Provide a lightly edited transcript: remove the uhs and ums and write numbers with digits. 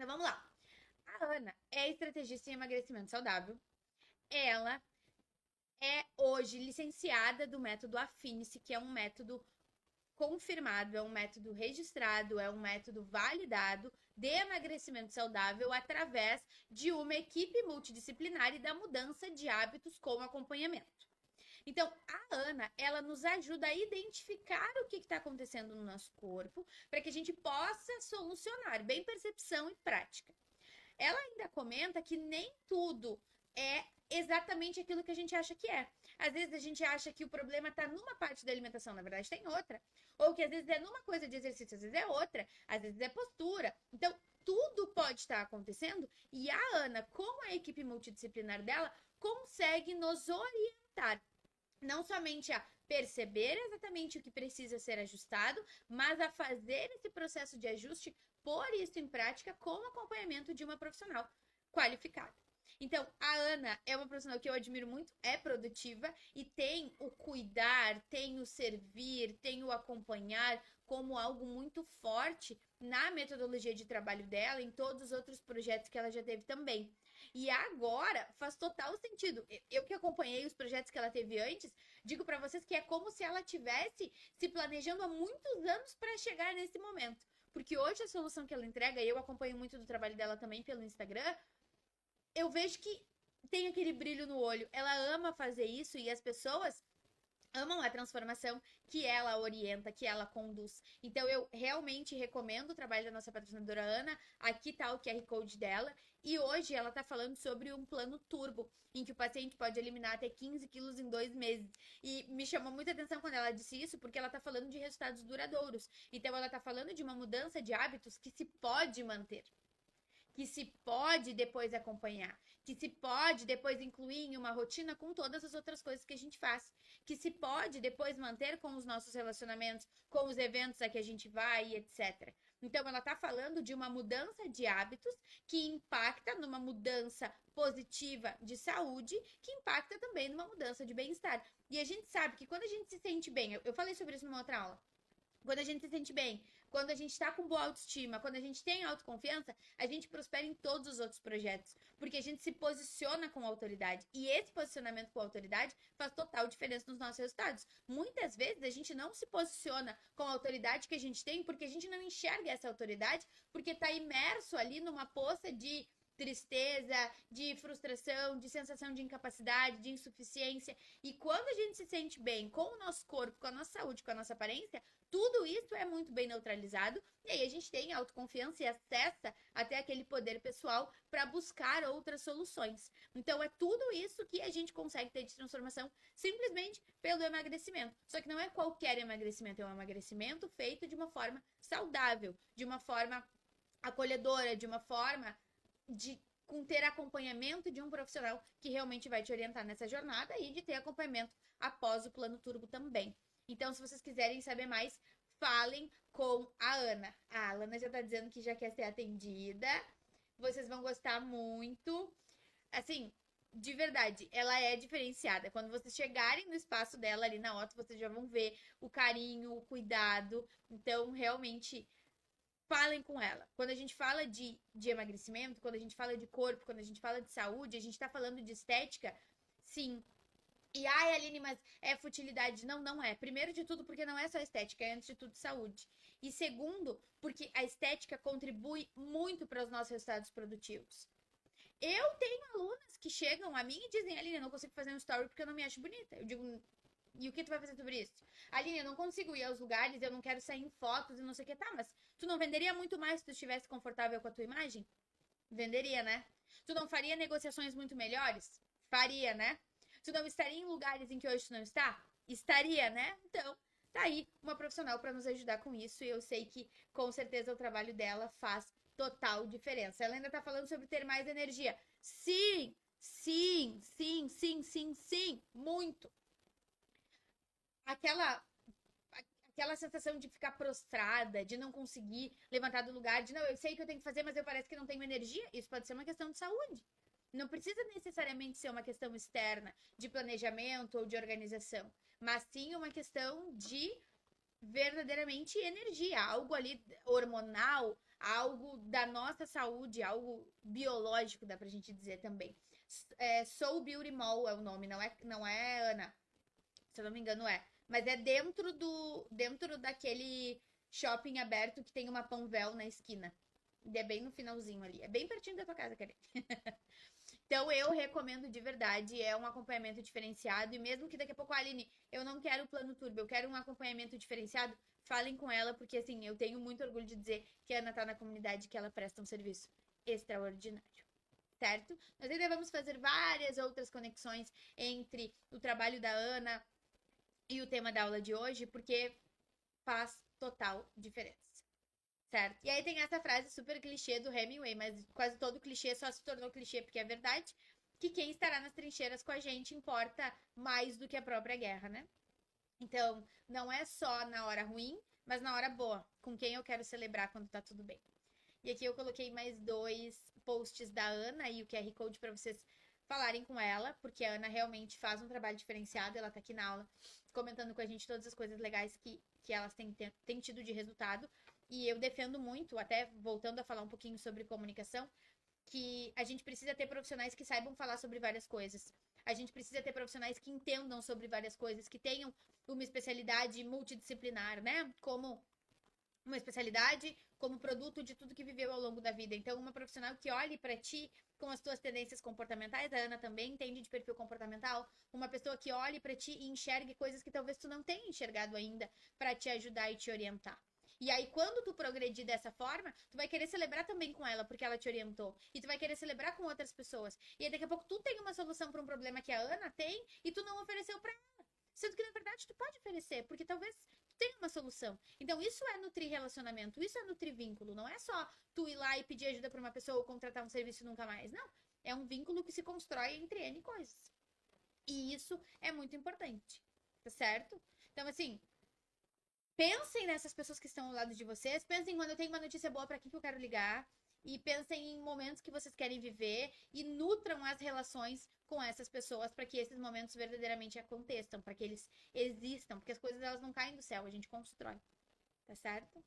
Então vamos lá. A Ana é estrategista em emagrecimento saudável. Ela é hoje licenciada do método Affinice, que é um método confirmado, é um método registrado, é um método validado de emagrecimento saudável através de uma equipe multidisciplinar e da mudança de hábitos com acompanhamento. Então, a Ana, ela nos ajuda a identificar o que está acontecendo no nosso corpo para que a gente possa solucionar, bem percepção e prática. Ela ainda comenta que nem tudo é exatamente aquilo que a gente acha que é. Às vezes a gente acha que o problema está numa parte da alimentação, na verdade tem outra. Ou que às vezes é numa coisa de exercício, às vezes é outra. Às vezes é postura. Então, tudo pode estar acontecendo e a Ana, com a equipe multidisciplinar dela, consegue nos orientar. Não somente a perceber exatamente o que precisa ser ajustado, mas a fazer esse processo de ajuste, pôr isso em prática com o acompanhamento de uma profissional qualificada. Então, a Ana é uma profissional que eu admiro muito, é produtiva e tem o cuidar, tem o servir, tem o acompanhar como algo muito forte na metodologia de trabalho dela, em todos os outros projetos que ela já teve também. E agora faz total sentido. Eu que acompanhei os projetos que ela teve antes, digo para vocês que é como se ela tivesse se planejando há muitos anos para chegar nesse momento. Porque hoje a solução que ela entrega, e eu acompanho muito do trabalho dela também pelo Instagram, eu vejo que tem aquele brilho no olho. Ela ama fazer isso e as pessoas amam a transformação que ela orienta, que ela conduz. Então, eu realmente recomendo o trabalho da nossa patrocinadora Ana. Aqui tá o QR Code dela. E hoje ela tá falando sobre um plano turbo, em que o paciente pode eliminar até 15 quilos em 2 meses. E me chamou muita atenção quando ela disse isso, porque ela tá falando de resultados duradouros. Então, ela tá falando de uma mudança de hábitos que se pode manter, que se pode depois acompanhar, que se pode depois incluir em uma rotina com todas as outras coisas que a gente faz, que se pode depois manter com os nossos relacionamentos, com os eventos a que a gente vai, etc. Então, ela está falando de uma mudança de hábitos que impacta numa mudança positiva de saúde, que impacta também numa mudança de bem-estar. E a gente sabe que quando a gente se sente bem, eu falei sobre isso numa outra aula, quando a gente se sente bem, quando a gente está com boa autoestima, quando a gente tem autoconfiança, a gente prospera em todos os outros projetos. Porque a gente se posiciona com autoridade. E esse posicionamento com autoridade faz total diferença nos nossos resultados. Muitas vezes a gente não se posiciona com a autoridade que a gente tem porque a gente não enxerga essa autoridade, porque está imerso ali numa poça de tristeza, de frustração, de sensação de incapacidade, de insuficiência. E quando a gente se sente bem com o nosso corpo, com a nossa saúde, com a nossa aparência, tudo isso é muito bem neutralizado e aí a gente tem autoconfiança e acessa até aquele poder pessoal para buscar outras soluções. Então é tudo isso que a gente consegue ter de transformação simplesmente pelo emagrecimento. Só que não é qualquer emagrecimento, é um emagrecimento feito de uma forma saudável, de uma forma acolhedora, de uma forma de com ter acompanhamento de um profissional que realmente vai te orientar nessa jornada e de ter acompanhamento após o plano turbo também. Então, se vocês quiserem saber mais, falem com a Ana. A Ana já tá dizendo que já quer ser atendida. Vocês vão gostar muito. Assim, de verdade, ela é diferenciada. Quando vocês chegarem no espaço dela ali na Otto, vocês já vão ver o carinho, o cuidado. Então, realmente, falem com ela. Quando a gente fala de emagrecimento, quando a gente fala de corpo, quando a gente fala de saúde, a gente tá falando de estética, sim. E ai, Aline, mas é futilidade. Não, não é. Primeiro de tudo, porque não é só estética, é antes de tudo saúde. E segundo, porque a estética contribui muito para os nossos resultados produtivos. Eu tenho alunas que chegam a mim e dizem, Aline, eu não consigo fazer um story porque eu não me acho bonita. Eu digo, e o que tu vai fazer sobre isso? Aline, eu não consigo ir aos lugares, eu não quero sair em fotos e não sei o que. Tá, mas tu não venderia muito mais se tu estivesse confortável com a tua imagem? Venderia, né? Tu não faria negociações muito melhores? Faria, né? Tu não estaria em lugares em que hoje tu não está? Estaria, né? Então, tá aí uma profissional para nos ajudar com isso. E eu sei que, com certeza, o trabalho dela faz total diferença. Ela ainda tá falando sobre ter mais energia. Sim, sim, sim, sim, sim, sim, muito. Aquela sensação de ficar prostrada, de não conseguir levantar do lugar, de não, eu sei que eu tenho que fazer, mas eu parece que não tenho energia, isso pode ser uma questão de saúde. Não precisa necessariamente ser uma questão externa, de planejamento ou de organização, mas sim uma questão de verdadeiramente energia, algo ali hormonal, algo da nossa saúde, algo biológico, dá pra gente dizer também. Soul Beauty Mall é o nome, não é Ana, se eu não me engano é. Mas é dentro daquele shopping aberto que tem uma Panvel na esquina. E é bem no finalzinho ali. É bem pertinho da tua casa, querido. Então, eu recomendo de verdade, é um acompanhamento diferenciado. E mesmo que daqui a pouco, Aline, eu não quero o plano turbo, eu quero um acompanhamento diferenciado, falem com ela, porque assim, eu tenho muito orgulho de dizer que a Ana tá na comunidade, que ela presta um serviço extraordinário. Certo? Nós ainda vamos fazer várias outras conexões entre o trabalho da Ana e o tema da aula de hoje, porque faz total diferença. Certo? E aí tem essa frase super clichê do Hemingway, mas quase todo clichê só se tornou clichê porque é verdade, que quem estará nas trincheiras com a gente importa mais do que a própria guerra, né? Então, não é só na hora ruim, mas na hora boa, com quem eu quero celebrar quando tá tudo bem. E aqui eu coloquei mais 2 posts da Ana e o QR Code para vocês falarem com ela, porque a Ana realmente faz um trabalho diferenciado, ela tá aqui na aula comentando com a gente todas as coisas legais que elas têm tido de resultado. E eu defendo muito, até voltando a falar um pouquinho sobre comunicação, que a gente precisa ter profissionais que saibam falar sobre várias coisas. A gente precisa ter profissionais que entendam sobre várias coisas, que tenham uma especialidade multidisciplinar, né? Como uma especialidade, como produto de tudo que viveu ao longo da vida. Então, uma profissional que olhe para ti com as tuas tendências comportamentais, a Ana também entende de perfil comportamental, uma pessoa que olhe para ti e enxergue coisas que talvez tu não tenha enxergado ainda para te ajudar e te orientar. E aí, quando tu progredir dessa forma, tu vai querer celebrar também com ela, porque ela te orientou. E tu vai querer celebrar com outras pessoas. E aí, daqui a pouco, tu tem uma solução para um problema que a Ana tem e tu não ofereceu para ela. Sendo que, na verdade, tu pode oferecer, porque talvez tu tenha uma solução. Então, isso é nutrir relacionamento, isso é nutrir vínculo. Não é só tu ir lá e pedir ajuda para uma pessoa ou contratar um serviço nunca mais. Não. É um vínculo que se constrói entre N coisas. E isso é muito importante. Tá certo? Então, assim, pensem nessas pessoas que estão ao lado de vocês. Pensem quando eu tenho uma notícia boa para quem que eu quero ligar. E pensem em momentos que vocês querem viver e nutram as relações com essas pessoas para que esses momentos verdadeiramente aconteçam, para que eles existam, porque as coisas elas não caem do céu, a gente constrói. Tá certo?